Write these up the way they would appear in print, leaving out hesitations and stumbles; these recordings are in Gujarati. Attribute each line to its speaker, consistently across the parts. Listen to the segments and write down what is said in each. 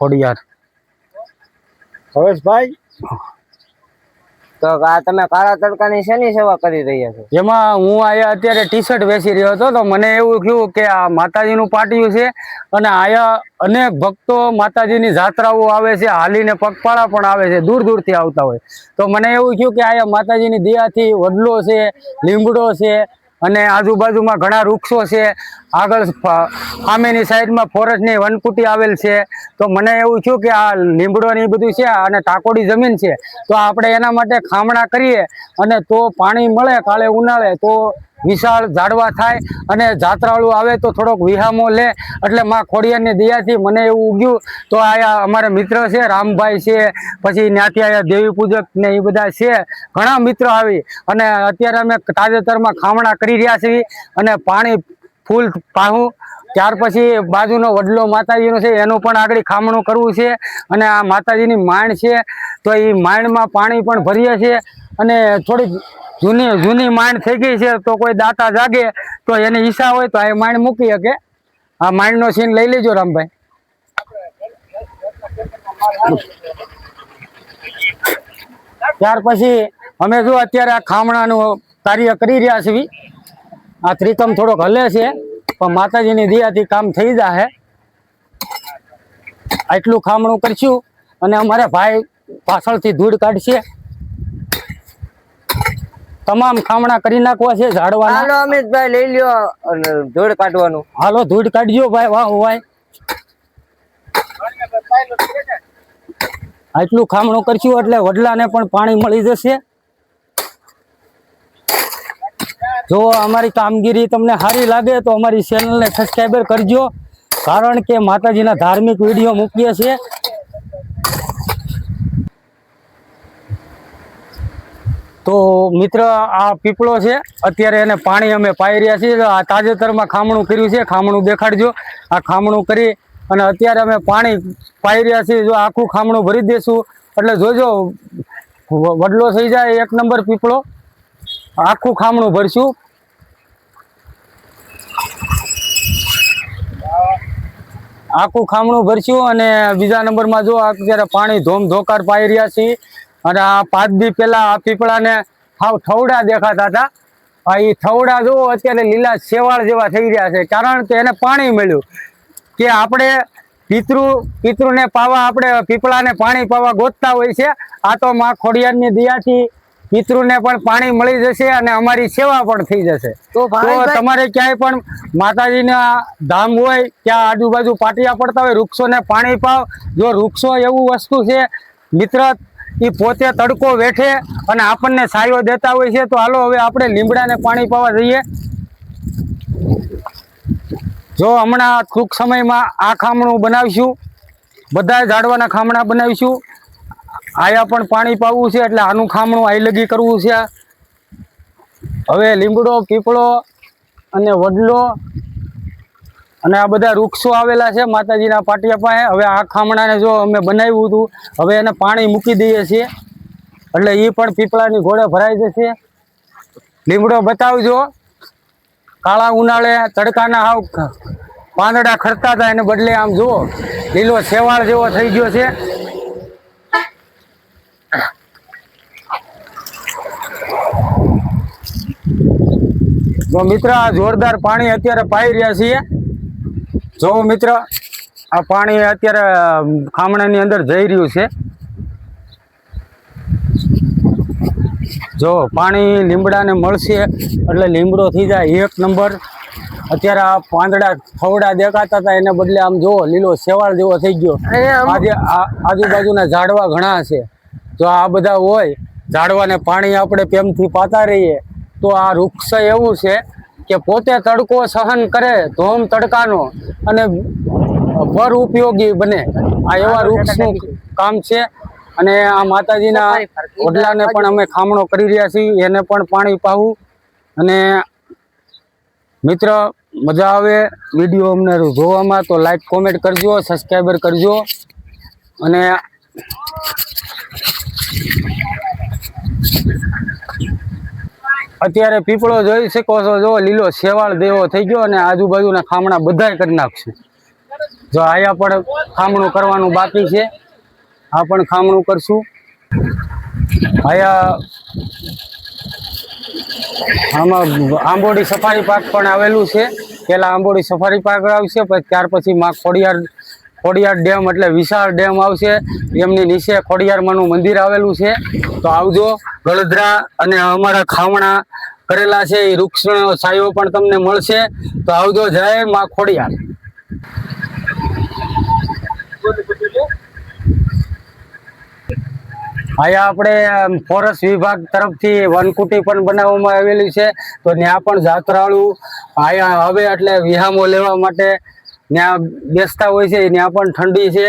Speaker 1: ખોડિયાર
Speaker 2: હવેશભાઈ
Speaker 3: તો આ તમે કાળા તડકાની શેની સેવા કરી રહ્યા છો?
Speaker 1: એમાં હું આયા અત્યારે ટી શર્ટ વેચી રહ્યો હતો તો મને એવું થયું કે આ માતાજીનું પાટિયું છે અને આયા અનેક ભક્તો માતાજીની જાત્રાઓ આવે છે, હાલીને પગપાળા પણ આવે છે, દૂર દૂરથી આવતા હોય. તો મને એવું થયું કે આયા માતાજીની દયાથી વડલો છે, લીમડો છે અને આજુબાજુમાં ઘણા વૃક્ષો છે. આગળ સામેની સાઈડમાં ફોરેસ્ટની વનકુટી આવેલ છે. તો મને એવું થયું કે આ લીમડો ને એ બધું છે અને ટાકોડી જમીન છે, તો આપણે એના માટે ખામણા કરીએ અને તો પાણી મળે કાલે ઉનાળે તો વિશાળ ઝાડવા થાય અને જાત્રાળુ આવે તો થોડોક વિહામો લે. એટલે માં ખોડિયારની દયાથી મને એવું ઉગ્યું. તો આયા અમારા મિત્ર છે, રામભાઈ છે, પછી ત્યાંથી આયા દેવી પૂજક ને એ બધા છે, ઘણા મિત્રો આવી અને અત્યારે અમે તાજેતરમાં ખામણા કરી રહ્યા છીએ અને પાણી ફૂલ પાહું. ત્યાર પછી બાજુનો વડલો માતાજીનો છે એનું પણ આગળ ખામણું કરવું છે અને આ માતાજીની માણ છે તો એ માણમાં પાણી પણ ભરીએ છીએ અને થોડીક જૂની માણ થઈ ગઈ છે તો કોઈ દાતા જાગે તો એની ઈચ્છા હોય તો આ માણ મૂકી શકે. આ માણનો સીન લઈ લેજો રામભાઈ. ત્યાર પછી અમે જો અત્યારે આ ખામણાનું કાર્ય કરી રહ્યા છીએ. આ ત્રિકમ થોડોક હલે છે પણ માતાજીની દયાથી કામ થઈ જાય. આટલું ખામણું કરશું અને અમારે ભાઈ પાછળથી ધૂળ કાઢશે. તમામ ખામણા કરી નાખવા છે ઝાડવા.
Speaker 3: હાલો અમિતભાઈ લઈ લ્યો ધૂળ કાઢવાનું.
Speaker 1: હાલો ધૂળ કાઢજો ભાઈ. વાહ ભાઈ આટલું ખામણું કરશું એટલે વડલાને પણ પાણી મળી જશે. જો અમારી કામગીરી તમને સારી લાગે તો અમારી ચેનલને સબસ્ક્રાઈબર કરજો, કારણ કે માતાજીના ધાર્મિક વિડીયો મૂકીએ છીએ. તો મિત્ર આ પીપળો છે, અત્યારે એને પાણી અમે પાઈ રહ્યા છીએ. આ તાજેતરમાં ખામણું કર્યું છે, ખામણું દેખાડજો. આ ખામણું કરી અને અત્યારે અમે પાણી પાઈ રહ્યા છીએ. જો આખું ખામણું ભરી દેશું એટલે જોજો વડલો થઈ જાય એક નંબર પીપળો. આખું ખામણું ભરશું. આખું ખામણું ભરશું અને બીજા નંબરમાં જો અત્યારે પાણી ધોકાર પાઈ રહ્યા છીએ. અને આ 5 દી પહેલા આ પીપળાને હાવ થવડા દેખાતા હતા. એ થવડા જો અત્યારે લીલા શેવાળ જેવા થઈ રહ્યા છે, કારણ કે એને પાણી મળ્યું. કે આપણે પિતૃને પાવા આપણે પીપળાને પાણી પાવા ગોતતા હોય છે. આ તો માં ખોડિયારની દયાથી પિતૃને પણ પાણી મળી જશે અને અમારી સેવા પણ થઈ જશે. તો તમારે ક્યાંય પણ માતાજીના ધામ હોય ત્યાં આજુબાજુ પાટિયા પડતા હોય, વૃક્ષોને પાણી પાવ. જો વૃક્ષો એવું વસ્તુ છે મિત્ર, એ પોતે તડકો વેઠે અને આપણને છાંયો દેતા હોય છે. તો હાલો હવે આપણે લીમડાને પાણી પાવા જઈએ. જો હમણાં ટૂંક સમયમાં આ ખામણું બનાવીશું, બધા ઝાડવાના ખામણા બનાવીશું. આયા પણ પાણી પાવું છે એટલે આનું ખામણું આઈ લગી કરવું છે. હવે લીમડો, પીપળો અને વડલો અને આ બધા વૃક્ષો આવેલા છે માતાજીના પાટિયા પાસે. હવે આ ખામણાને જો અમે બનાવ્યું હતું, હવે એને પાણી મૂકી દઈએ છીએ એટલે એ પણ પીપળાની ઘોડે ભરાઈ જશે. લીમડો બતાવજો. કાળા ઉનાળે તડકાના હાવ પાંદડા ખરતા હતા એને બદલે આમ જુઓ લીલો શેવાળ જેવો થઈ ગયો છે. તો મિત્ર આ જોરદાર પાણી અત્યારે પાઈ રહ્યા છીએ. જો મિત્ર આ પાણી અત્યારે ખામણાની અંદર જઈ રહ્યું છે. જો પાણી લીમડાને મળશે એટલે લીમડો થઈ જાય એક નંબર. અત્યારે આ પાંદડા થવડા દેખાતા હતા એને બદલે આમ જુઓ લીલો શેવાળ જેવો થઈ ગયો. આજે આજુબાજુના ઝાડવા ઘણા છે. જો આ બધા હોય ઝાડવાને પાણી આપણે પ્રેમથી પાતા રહીએ તો આ વૃક્ષ એવું છે કે પોતે તડકો સહન કરે ધોમ તડકાનો અને પર ઉપયોગી બને. આ એવા વૃક્ષનું કામ છે. અને આ માતાજીના વડલાને પણ અમે ખામણો કરી રહ્યા છીએ, એને પણ પાણી પાવું. અને મિત્ર મજા આવે વિડીયો અમને જોવામાં તો લાઈક કોમેન્ટ કરજો, સબસ્ક્રાઈબર કરજો. અને અત્યારે પીપળો જોઈ શકો છો, જો લીલો શેવાળ દેવો થઈ ગયો અને આજુબાજુના ખામણા બધાય કરી નાખશું. જો આયા પણ ખામણું કરવાનું બાકી છે, આ પણ ખામણું કરશું. આયા આમાં આંબોડી સફારી પાર્ક પણ આવેલું છે. પેલા આંબોડી સફારી પાર્ક આવશે, પછી ત્યાર પછી માં ખોડિયાર ડેમ એટલે વિશાળ ડેમ આવશે. એમની નીચે ખોડિયારમાંનું મંદિર આવેલું છે. તો આવજો. ગળધરા અને અમારા ખાવણા કરેલા છે એ વૃક્ષનો છાંયો પણ તમને મળશે. તો આવજો. જય માં ખોડિયાર. અહીંયા આપણે ફોરેસ્ટ વિભાગ તરફથી વનકુટી પણ બનાવવામાં આવેલી છે. તો ત્યાં પણ જાત્રાળુ અહીંયા હવે એટલે વિહામો લેવા માટે ત્યાં બેસતા હોય છે. ત્યાં પણ ઠંડી છે,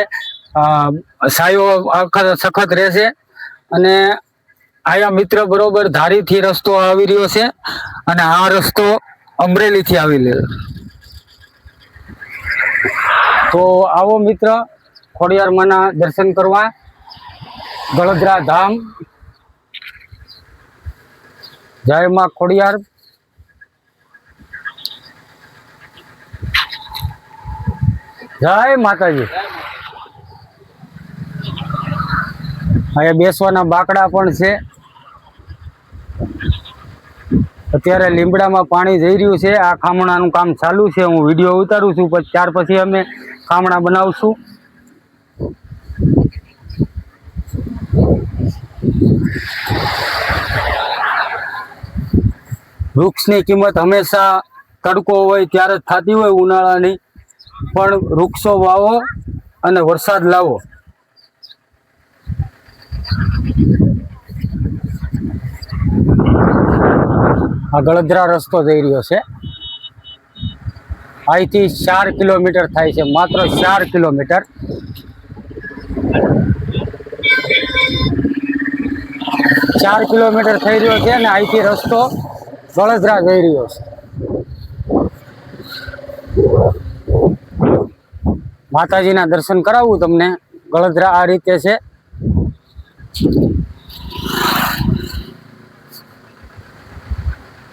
Speaker 1: છાંયો સખત રહેશે. અને અહીંયા મિત્ર બરોબર ધારીથી રસ્તો આવી રહ્યો છે, અને આ રસ્તો અમરેલીથી આવી રહ્યો. તો આવો મિત્ર ખોડિયારમાંના દર્શન કરવા ગળધરા ધામ. જય માં ખોડિયાર. જય માતાજી. અહીંયા બેસવાના બાકડા પણ છે. અત્યારે લીમડામાં પાણી જઈ રહ્યું છે. આ ખામણાનું કામ ચાલુ છે. હું વિડીયો ઉતારું છું, પછી ત્યાર પછી અમે ખામણા બનાવશું. વૃક્ષની કિંમત હંમેશા તડકો હોય ત્યારે જ થતી હોય, ઉનાળાની. પણ વૃક્ષો વાવો અને વરસાદ લાવો. આ ગળધરા રસ્તો જઈ રહ્યો છે. અહીંથી 4 કિલોમીટર થાય છે, માત્ર 4 કિલોમીટર. ચાર કિલોમીટર થઈ રહ્યો છે, અને અહીંથી રસ્તો ગળધરા જઈ રહ્યો છે. માતાજીના દર્શન કરાવું તમને. ગળધરા આ રીતે છે.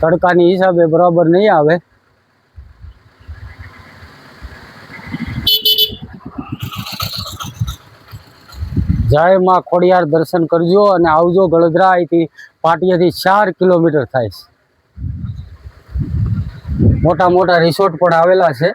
Speaker 1: તડકાની હિસાબે બરાબર નહીં આવે. જય માં ખોડિયાર. દર્શન કરજો અને આવજો ગળધરા. અહીંથી પાટિયાથી 4 કિલોમીટર થાય છે. મોટા મોટા રિસોર્ટ પણ આવેલા છે.